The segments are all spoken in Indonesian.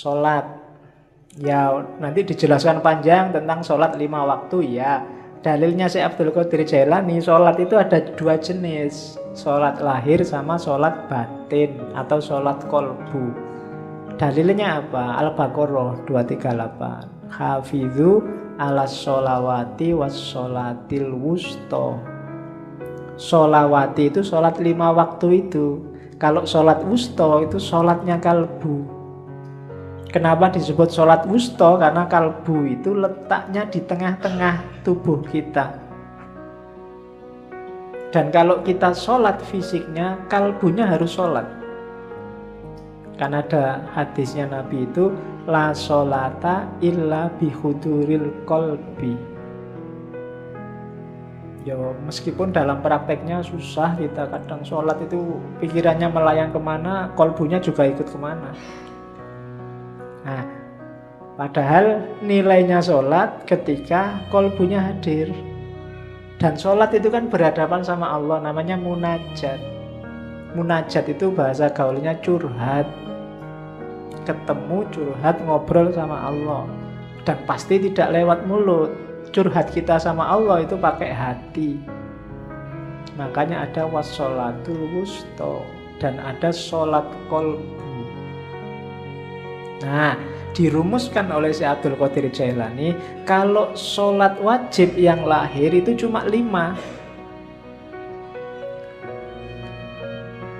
sholat. Ya nanti dijelaskan panjang tentang sholat 5 waktu ya. Dalilnya Syekh Abdul Qadir Jailani, sholat itu ada 2 jenis. Sholat lahir sama sholat batin atau sholat kolbu. Dalilnya apa? Al-Baqarah 238. Hafidhu ala sholawati was sholatil wusto. Sholawati itu sholat 5 waktu itu. Kalau sholat wusto itu sholatnya kalbu. Kenapa disebut sholat wusto? Karena kalbu itu letaknya di tengah-tengah tubuh kita. Dan kalau kita sholat fisiknya, kalbunya harus sholat. Karena ada hadisnya Nabi itu, la sholata illa bihuduril kolbi. Ya meskipun dalam prakteknya susah, kita kadang sholat itu pikirannya melayang kemana, kolbunya juga ikut kemana. Nah, padahal nilainya sholat ketika kolbunya hadir. Dan sholat itu kan berhadapan sama Allah, namanya munajat. Munajat itu bahasa gaulnya curhat. Ketemu, curhat, ngobrol sama Allah. Dan pasti tidak lewat mulut. Curhat kita sama Allah itu pakai hati. Makanya ada wassolatul wusto dan ada sholat kolbu. Nah, dirumuskan oleh Syekh Abdul Qadir Jailani, kalau sholat wajib yang lahir itu cuma 5.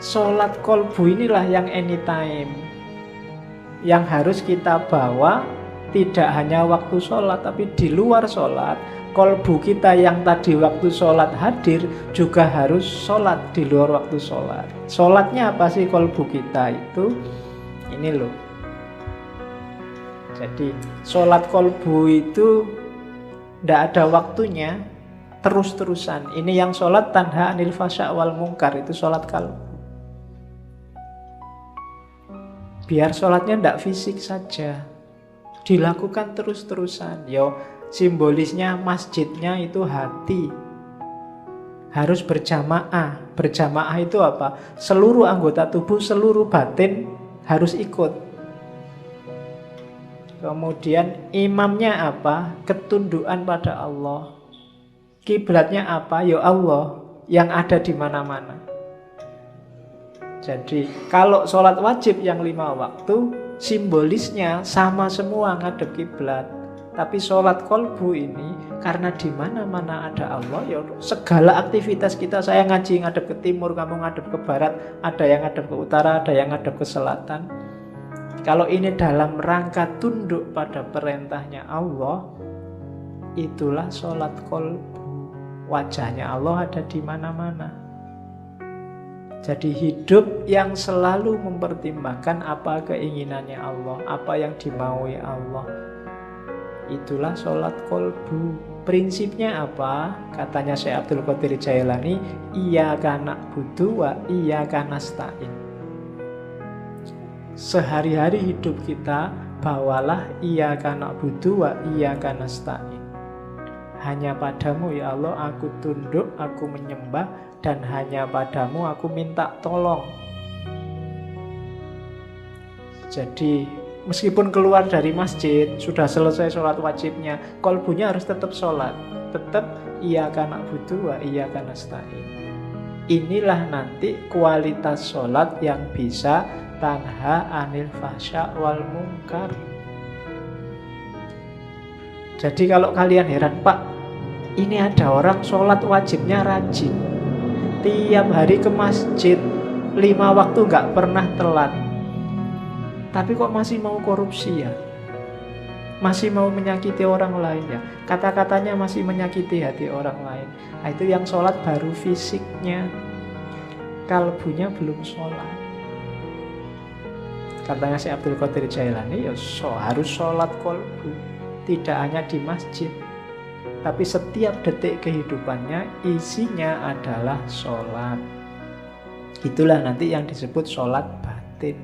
Sholat kolbu inilah yang anytime, yang harus kita bawa tidak hanya waktu sholat, tapi di luar sholat. Kolbu kita yang tadi waktu sholat hadir juga harus sholat di luar waktu sholat. Sholatnya apa sih kolbu kita itu? Ini loh. Jadi sholat kolbu itu tidak ada waktunya, terus-terusan. Ini yang sholat tanha anil fasya wal mungkar, itu sholat kalbu. Biar sholatnya tidak fisik saja, dilakukan terus-terusan. Yo, simbolisnya masjidnya itu hati. Harus berjamaah. Berjamaah itu apa? Seluruh anggota tubuh, seluruh batin harus ikut. Kemudian imamnya apa? Ketundukan pada Allah. Kiblatnya apa? Ya Allah yang ada di mana-mana. Jadi kalau sholat wajib yang 5 waktu, simbolisnya sama semua ngadep kiblat. Tapi sholat kolbu ini karena di mana-mana ada Allah, ya segala aktivitas kita, saya ngaji ngadep ke timur, kamu ngadep ke barat, ada yang ngadep ke utara, ada yang ngadep ke selatan. Kalau ini dalam rangka tunduk pada perintahnya Allah, itulah sholat kolbu. Wajahnya Allah ada di mana-mana. Jadi hidup yang selalu mempertimbangkan apa keinginannya Allah, apa yang dimaui Allah. Itulah sholat kolbu. Prinsipnya apa? Katanya Syekh Abdul Qadir Jailani, iyyaka na'budu wa iyyaka nasta'in. Sehari-hari hidup kita bawalah iyyaka na'budu wa iyyaka nasta'in. Hanya padamu ya Allah aku tunduk, aku menyembah, dan hanya padamu aku minta tolong. Jadi meskipun keluar dari masjid, sudah selesai sholat wajibnya, kolbunya harus tetap sholat. Tetap iyyaka na'budu wa iyyaka nasta'in. Inilah nanti kualitas sholat yang bisa tanha anil fahsya wal munkar. Jadi kalau kalian heran, Pak, ini ada orang sholat wajibnya rajin, tiap hari ke masjid, 5 waktu gak pernah telat, tapi kok masih mau korupsi ya? Masih mau menyakiti orang lain ya? Kata-katanya masih menyakiti hati orang lain. Nah, itu yang sholat baru fisiknya, kalbunya belum sholat. Katanya Syekh Abdul Qadir Jailani, ya harus sholat kolbu. Tidak hanya di masjid, tapi setiap detik kehidupannya isinya adalah sholat. Itulah nanti yang disebut sholat batin.